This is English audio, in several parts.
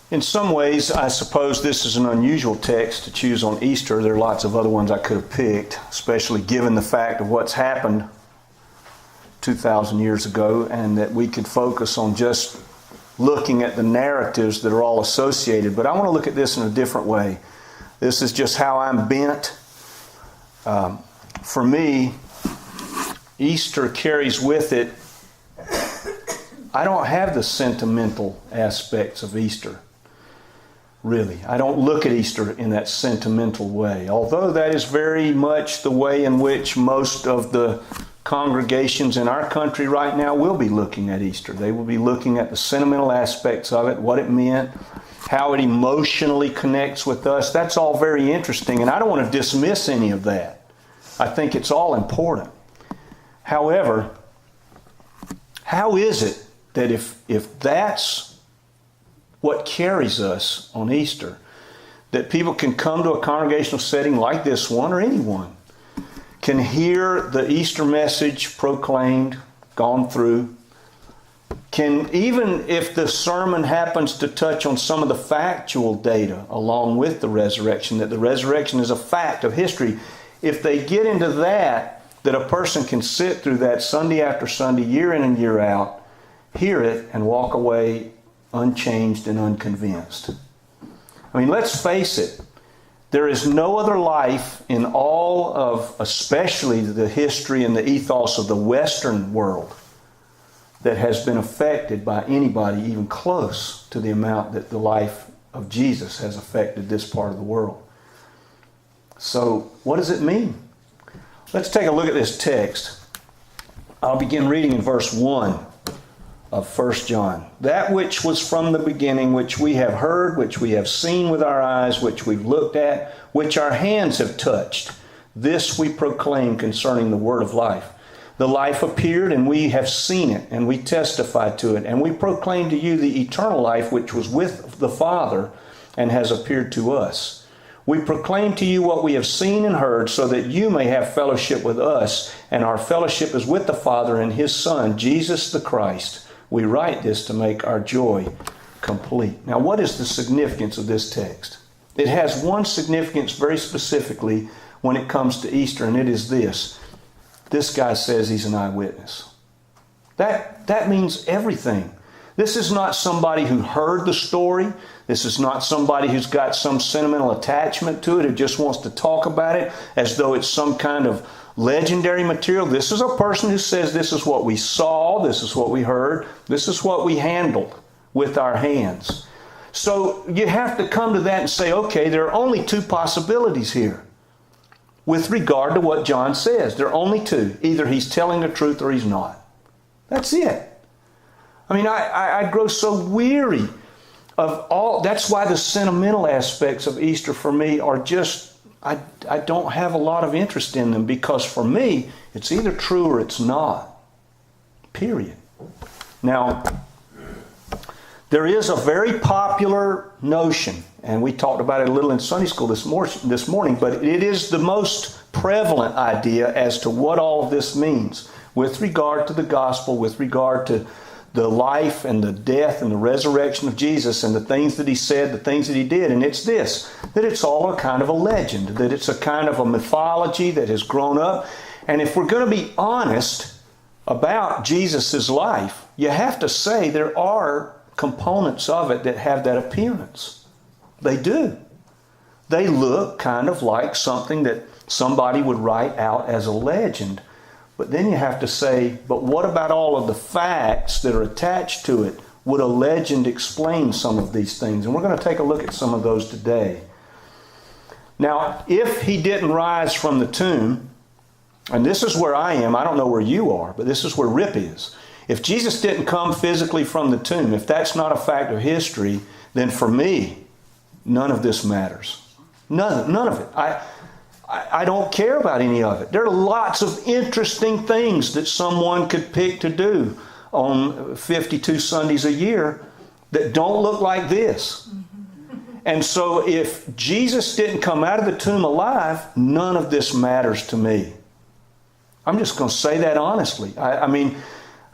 In some ways, I suppose this is an unusual text to choose on Easter. There are lots of other ones I could have picked, especially given the fact of what's happened 2,000 years ago, and that we could focus on just looking at the narratives that are all associated. But I want to look at this in a different way. This is just how I'm bent. For me, Easter carries with it, I don't have the sentimental aspects of Easter. Really. I don't look at Easter in that sentimental way. Although that is very much the way in which most of the congregations in our country right now will be looking at Easter. They will be looking at the sentimental aspects of it, what it meant, how it emotionally connects with us. That's all very interesting, and I don't want to dismiss any of that. I think it's all important. However, how is it that if that's what carries us on Easter, that people can come to a congregational setting like this one, or any one, can hear the Easter message proclaimed, gone through, can, even if the sermon happens to touch on some of the factual data along with the resurrection, that the resurrection is a fact of history, if they get into that a person can sit through that Sunday after Sunday, year in and year out, hear it, and walk away unchanged and unconvinced. I mean, let's face it. There is no other life in all of, especially the history and the ethos of the Western world, that has been affected by anybody even close to the amount that the life of Jesus has affected this part of the world. So, what does it mean? Let's take a look at this text. I'll begin reading in verse 1 of 1 John. That which was from the beginning, which we have heard, which we have seen with our eyes, which we've looked at, which our hands have touched, this we proclaim concerning the word of life. The life appeared, and we have seen it, and we testify to it, and we proclaim to you the eternal life which was with the Father and has appeared to us. We proclaim to you what we have seen and heard, so that you may have fellowship with us, and our fellowship is with the Father and His Son, Jesus the Christ. We write this to make our joy complete. Now, what is the significance of this text? It has one significance very specifically when it comes to Easter, and it is this. This guy says he's an eyewitness. That means everything. This is not somebody who heard the story. This is not somebody who's got some sentimental attachment to it, who just wants to talk about it as though it's some kind of legendary material. This is a person who says this is what we saw, this is what we heard, this is what we handled with our hands. So you have to come to that and say, okay, there are only two possibilities here with regard to what John says. There are only two. Either he's telling the truth or he's not. That's it. I mean, I grow so weary of all. That's why the sentimental aspects of Easter for me are just, I don't have a lot of interest in them, because for me, it's either true or it's not. Period. Now, there is a very popular notion, and we talked about it a little in Sunday school this morning, but it is the most prevalent idea as to what all of this means with regard to the gospel, with regard to the life and the death and the resurrection of Jesus and the things that He said, the things that He did. And it's this, that it's all a kind of a legend, that it's a kind of a mythology that has grown up. And if we're going to be honest about Jesus' life, you have to say there are components of it that have that appearance. They do. They look kind of like something that somebody would write out as a legend. But then you have to say, but what about all of the facts that are attached to it? Would a legend explain some of these things? And we're going to take a look at some of those today. Now, if He didn't rise from the tomb, and this is where I am, I don't know where you are, but this is where Rip is. If Jesus didn't come physically from the tomb, if that's not a fact of history, then for me, none of this matters. None of it. I don't care about any of it. There are lots of interesting things that someone could pick to do on 52 Sundays a year that don't look like this. And so if Jesus didn't come out of the tomb alive, none of this matters to me. I'm just going to say that honestly. I mean,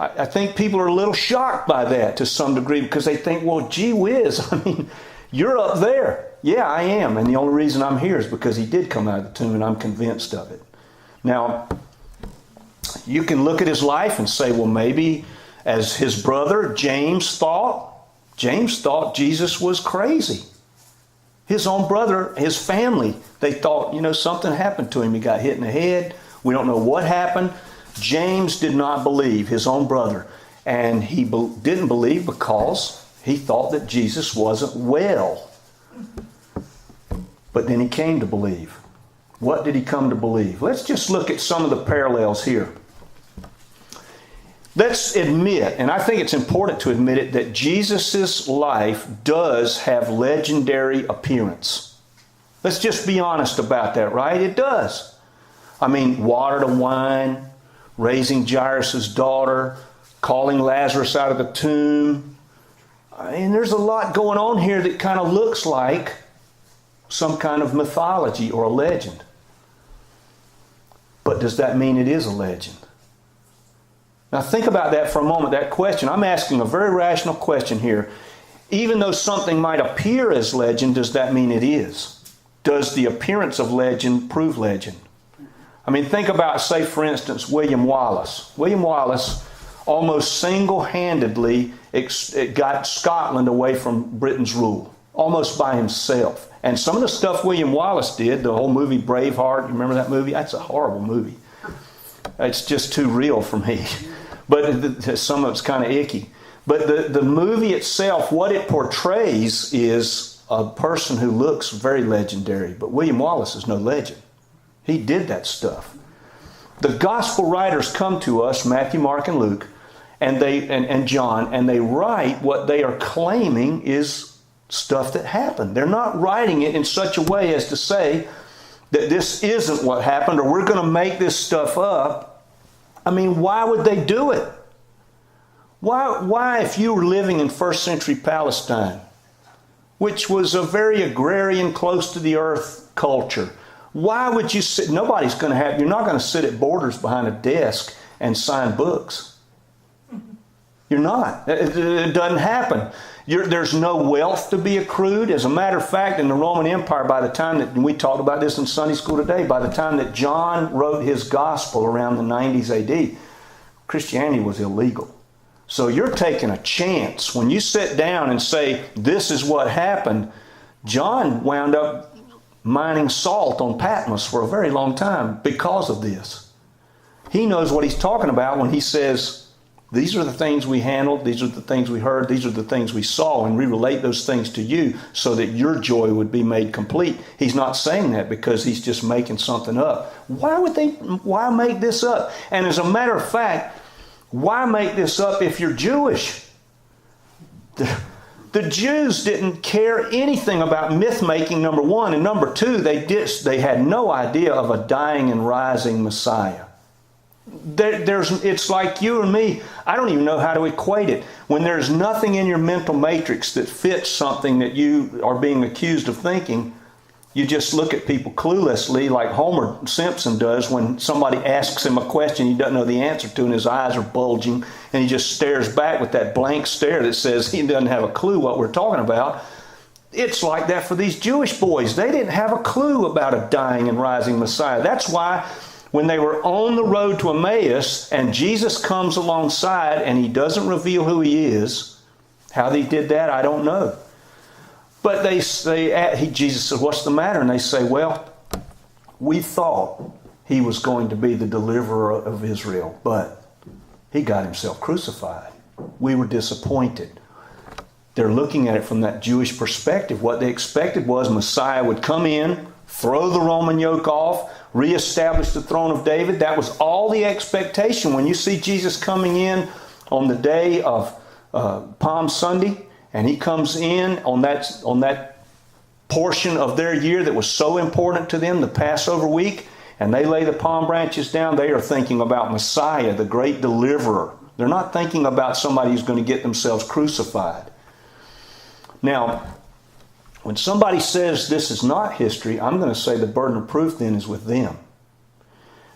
I think people are a little shocked by that to some degree because they think, well, gee whiz, I mean, you're up there. Yeah, I am. And the only reason I'm here is because he did come out of the tomb, and I'm convinced of it. Now, you can look at his life and say, well, maybe as his brother James thought Jesus was crazy. His own brother, his family, they thought, something happened to him. He got hit in the head. We don't know what happened. James did not believe, his own brother. And he didn't believe because he thought that Jesus wasn't well. But then he came to believe. What did he come to believe? Let's just look at some of the parallels here. Let's admit, and I think it's important to admit it, that Jesus' life does have legendary appearance. Let's just be honest about that, right? It does. I mean, water to wine, raising Jairus' daughter, calling Lazarus out of the tomb. I mean, there's a lot going on here that kind of looks like some kind of mythology or a legend. But does that mean it is a legend? Now think about that for a moment, that question. I'm asking a very rational question here. Even though something might appear as legend, does that mean it is? Does the appearance of legend prove legend? I mean, think about, say, for instance, William Wallace. William Wallace almost single-handedly got Scotland away from Britain's rule, almost by himself. And some of the stuff William Wallace did, the whole movie Braveheart, you remember that movie? That's a horrible movie. It's just too real for me. But some of it's kind of icky. But the movie itself, what it portrays is a person who looks very legendary. But William Wallace is no legend. He did that stuff. The gospel writers come to us, Matthew, Mark, and Luke, and John, and they write what they are claiming is stuff that happened. They're not writing it in such a way as to say that this isn't what happened or we're going to make this stuff up. I mean, why would they do it? Why, if you were living in first century Palestine, which was a very agrarian, close to the earth culture, why would you sit? You're not going to sit at Borders behind a desk and sign books. You're not. It doesn't happen. There's no wealth to be accrued. As a matter of fact, in the Roman Empire, by the time that, we talked about this in Sunday school today, by the time that John wrote his gospel around the 90s AD, Christianity was illegal. So you're taking a chance. When you sit down and say, this is what happened, John wound up mining salt on Patmos for a very long time because of this. He knows what he's talking about when he says, these are the things we handled, these are the things we heard, these are the things we saw, and we relate those things to you so that your joy would be made complete. He's not saying that because he's just making something up. Why make this up? And as a matter of fact, why make this up if you're Jewish? The Jews didn't care anything about myth-making, number one, and number two, they had no idea of a dying and rising Messiah. It's like you and me. I don't even know how to equate it. When there's nothing in your mental matrix that fits something that you are being accused of thinking, you just look at people cluelessly like Homer Simpson does when somebody asks him a question he doesn't know the answer to and his eyes are bulging and he just stares back with that blank stare that says he doesn't have a clue what we're talking about. It's like that for these Jewish boys. They didn't have a clue about a dying and rising Messiah. That's why when they were on the road to Emmaus and Jesus comes alongside and he doesn't reveal who he is, how they did that, I don't know. But Jesus says, what's the matter? And they say, well, we thought he was going to be the deliverer of Israel, but he got himself crucified. We were disappointed. They're looking at it from that Jewish perspective. What they expected was Messiah would come in, throw the Roman yoke off, reestablish the throne of David. That was all the expectation. When you see Jesus coming in on the day of Palm Sunday, and he comes in on that portion of their year that was so important to them, the Passover week, and they lay the palm branches down, they are thinking about Messiah, the great deliverer. They're not thinking about somebody who's going to get themselves crucified. Now, when somebody says this is not history, I'm going to say the burden of proof then is with them.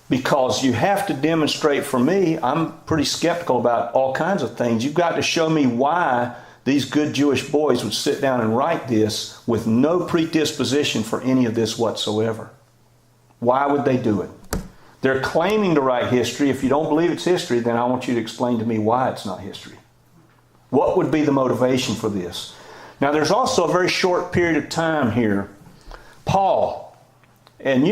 Because you have to demonstrate, for me, I'm pretty skeptical about all kinds of things. You've got to show me why these good Jewish boys would sit down and write this with no predisposition for any of this whatsoever. Why would they do it? They're claiming to write history. If you don't believe it's history, then I want you to explain to me why it's not history. What would be the motivation for this? Now, there's also a very short period of time here. Paul. And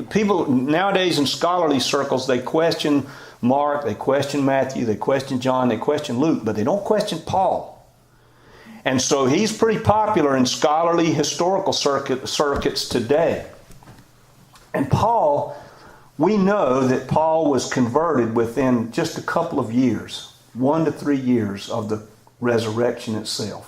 people nowadays in scholarly circles, they question Mark, they question Matthew, they question John, they question Luke, but they don't question Paul. And so he's pretty popular in scholarly historical circuits today. And Paul, we know that Paul was converted within just a couple of years, 1 to 3 years of the resurrection itself.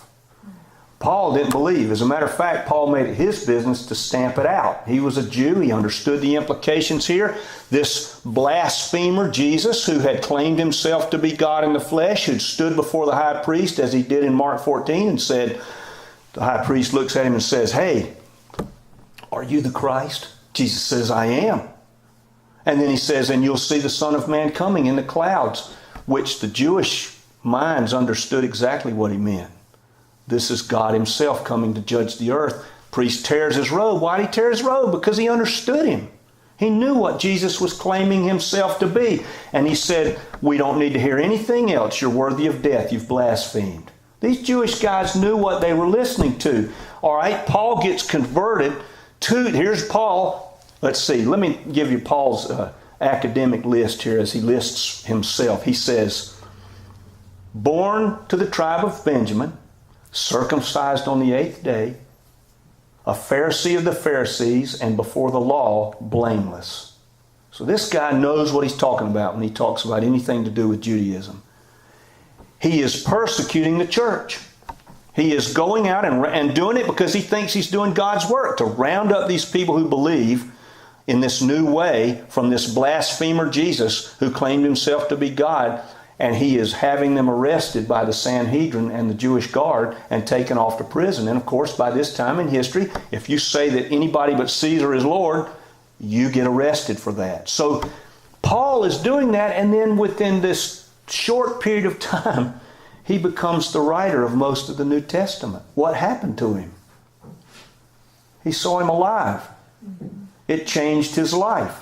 Paul didn't believe. As a matter of fact, Paul made it his business to stamp it out. He was a Jew. He understood the implications here. This blasphemer, Jesus, who had claimed himself to be God in the flesh, who stood before the high priest, as he did in Mark 14, and said, the high priest looks at him and says, "Hey, are you the Christ?" Jesus says, "I am." And then he says, "And you'll see the Son of Man coming in the clouds," which the Jewish minds understood exactly what he meant. This is God himself coming to judge the earth. Priest tears his robe. Why did he tear his robe? Because he understood him. He knew what Jesus was claiming himself to be. And he said, "We don't need to hear anything else. You're worthy of death. You've blasphemed." These Jewish guys knew what they were listening to. All right, Paul gets converted to, here's Paul. Let's see, let me give you Paul's academic list here as he lists himself. He says, born to the tribe of Benjamin, circumcised on the 8th day, a Pharisee of the Pharisees, and before the law, blameless. So this guy knows what he's talking about when he talks about anything to do with Judaism. He is persecuting the church. He is going out and doing it because he thinks he's doing God's work, to round up these people who believe in this new way from this blasphemer Jesus who claimed himself to be God. And he is having them arrested by the Sanhedrin and the Jewish guard and taken off to prison. And of course, by this time in history, if you say that anybody but Caesar is Lord, you get arrested for that. So Paul is doing that, and then within this short period of time, he becomes the writer of most of the New Testament. What happened to him? He saw him alive. It changed his life.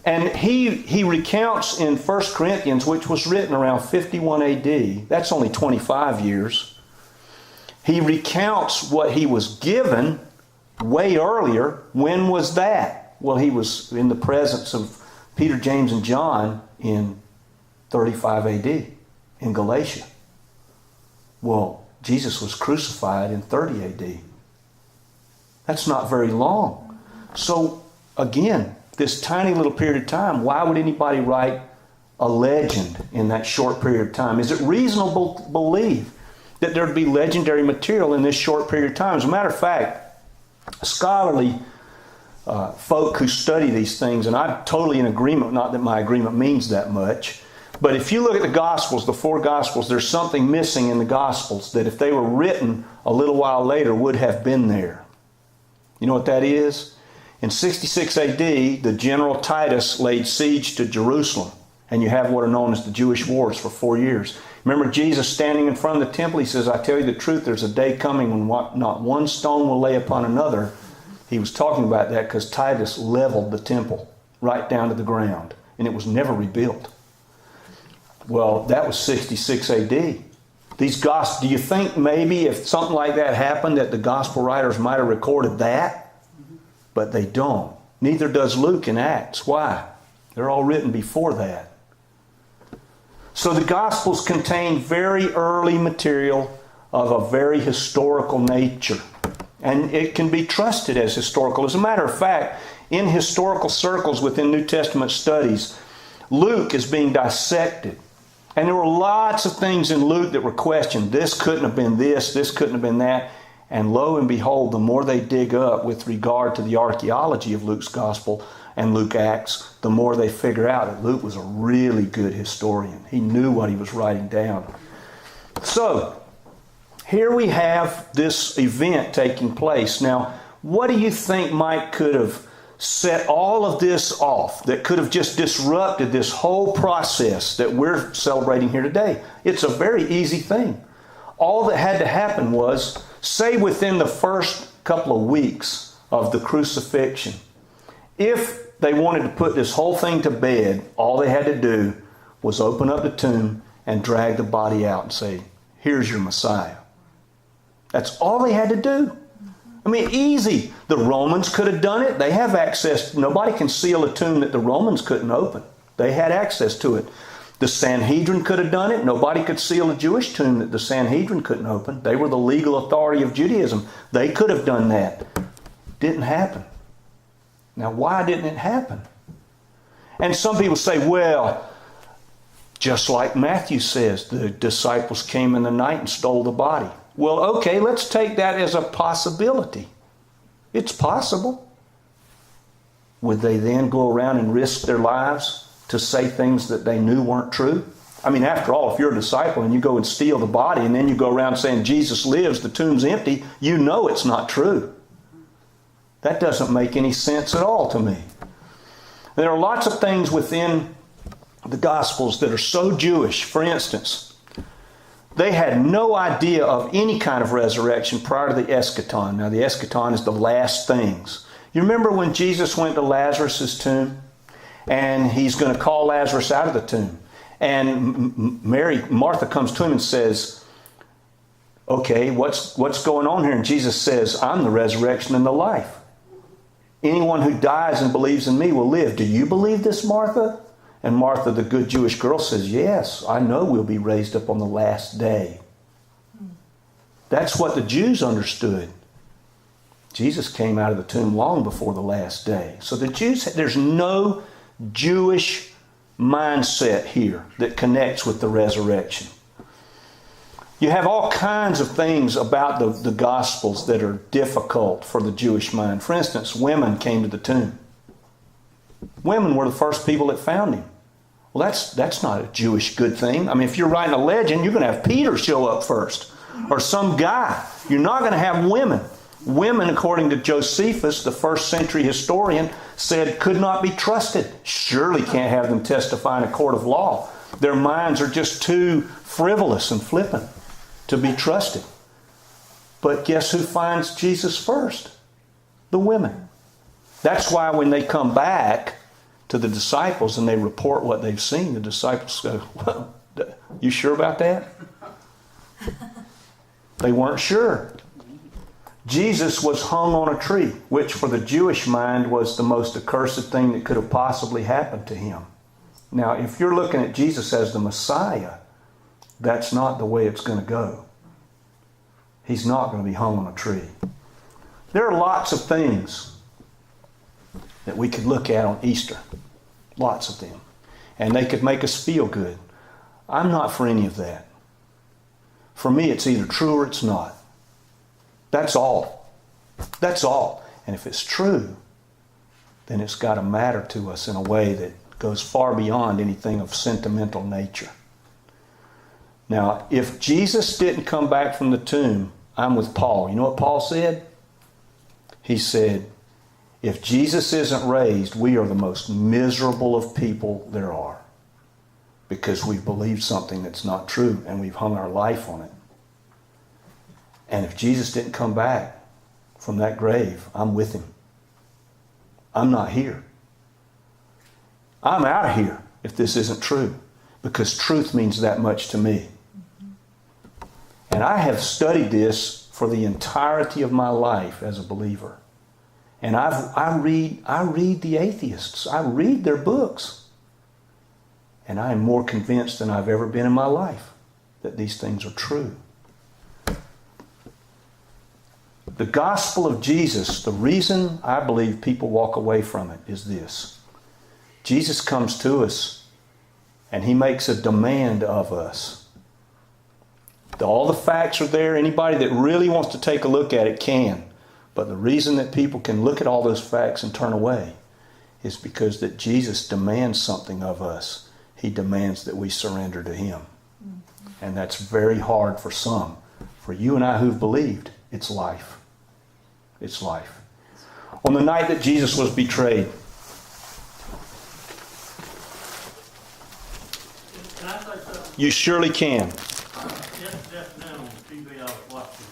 And he recounts in 1 Corinthians, which was written around 51 AD. That's only 25 years. He recounts what he was given way earlier. When was that? Well, he was in the presence of Peter, James, and John in 35 AD in Galatia. Well, Jesus was crucified in 30 AD. That's not very long. So, again, this tiny little period of time, why would anybody write a legend in that short period of time? Is it reasonable to believe that there'd be legendary material in this short period of time? As a matter of fact, scholarly folk who study these things, and I'm totally in agreement, not that my agreement means that much, but if you look at the Gospels, the 4 Gospels, there's something missing in the Gospels that if they were written a little while later would have been there. You know what that is? In 66 AD, the general Titus laid siege to Jerusalem, and you have what are known as the Jewish Wars for 4 years. Remember Jesus standing in front of the temple? He says, "I tell you the truth, there's a day coming when not one stone will lay upon another." He was talking about that because Titus leveled the temple right down to the ground, and it was never rebuilt. Well, that was 66 AD. Do you think maybe if something like that happened that the gospel writers might have recorded that? But they don't. Neither does Luke in Acts. Why? They're all written before that. So the Gospels contain very early material of a very historical nature. And it can be trusted as historical. As a matter of fact, in historical circles within New Testament studies, Luke is being dissected. And there were lots of things in Luke that were questioned. This couldn't have been this couldn't have been that. And lo and behold, the more they dig up with regard to the archaeology of Luke's Gospel and Luke Acts, the more they figure out that Luke was a really good historian. He knew what he was writing down. So, here we have this event taking place. Now, what do you think Mike could have set all of this off that could have just disrupted this whole process that we're celebrating here today. It's a very easy thing. All that had to happen was, say within the first couple of weeks of the crucifixion, if they wanted to put this whole thing to bed, all they had to do was open up the tomb and drag the body out and say, here's your Messiah. That's all they had to do. I mean, easy. The Romans could have done it. They have access. Nobody can seal a tomb that the Romans couldn't open. They had access to it. The Sanhedrin could have done it. Nobody could seal a Jewish tomb that the Sanhedrin couldn't open. They were the legal authority of Judaism. They could have done that. Didn't happen. Now, why didn't it happen? And some people say, well, just like Matthew says, the disciples came in the night and stole the body. Well, okay, let's take that as a possibility. It's possible. Would they then go around and risk their lives to say things that they knew weren't true? I mean, after all, if you're a disciple and you go and steal the body and then you go around saying Jesus lives, the tomb's empty, you know it's not true. That doesn't make any sense at all to me. There are lots of things within the Gospels that are so Jewish. For instance, they had no idea of any kind of resurrection prior to the eschaton. Now, the eschaton is the last things. You remember when Jesus went to Lazarus' tomb and he's going to call Lazarus out of the tomb. And Martha comes to him and says, okay, what's going on here? And Jesus says, I'm the resurrection and the life. Anyone who dies and believes in me will live. Do you believe this, Martha? And Martha, the good Jewish girl, says, yes, I know we'll be raised up on the last day. That's what the Jews understood. Jesus came out of the tomb long before the last day. So the Jews, there's no Jewish mindset here that connects with the resurrection. You have all kinds of things about the Gospels that are difficult for the Jewish mind. For instance, women came to the tomb. Women were the first people that found him. Well, that's not a Jewish good thing. I mean, if you're writing a legend, you're going to have Peter show up first, or some guy. You're not going to have women. Women, according to Josephus, the first century historian, said could not be trusted. Surely can't have them testify in a court of law. Their minds are just too frivolous and flippant to be trusted. But guess who finds Jesus first? The women. That's why when they come back to the disciples and they report what they've seen, the disciples go, well, you sure about that? They weren't sure. Jesus was hung on a tree, which for the Jewish mind was the most accursed thing that could have possibly happened to him. Now, if you're looking at Jesus as the Messiah, that's not the way it's going to go. He's not going to be hung on a tree. There are lots of things that we could look at on Easter. Lots of them. And they could make us feel good. I'm not for any of that. For me, it's either true or it's not. That's all. That's all. And if it's true, then it's got to matter to us in a way that goes far beyond anything of sentimental nature. Now, if Jesus didn't come back from the tomb, I'm with Paul. You know what Paul said? He said, if Jesus isn't raised, we are the most miserable of people there are, because we've believed something that's not true and we've hung our life on it. And if Jesus didn't come back from that grave, I'm with him. I'm not here. I'm out of here if this isn't true, because truth means that much to me. And I have studied this for the entirety of my life as a believer. And I read the atheists. I read their books. And I am more convinced than I've ever been in my life that these things are true. The gospel of Jesus, the reason I believe people walk away from it is this. Jesus comes to us and he makes a demand of us. All the facts are there. Anybody that really wants to take a look at it can. But the reason that people can look at all those facts and turn away is because that Jesus demands something of us. He demands that we surrender to him. And that's very hard for some. For you and I who've believed, it's life. It's life. On the night that Jesus was betrayed. Can I say something? You surely can. Just now on TV I was watching,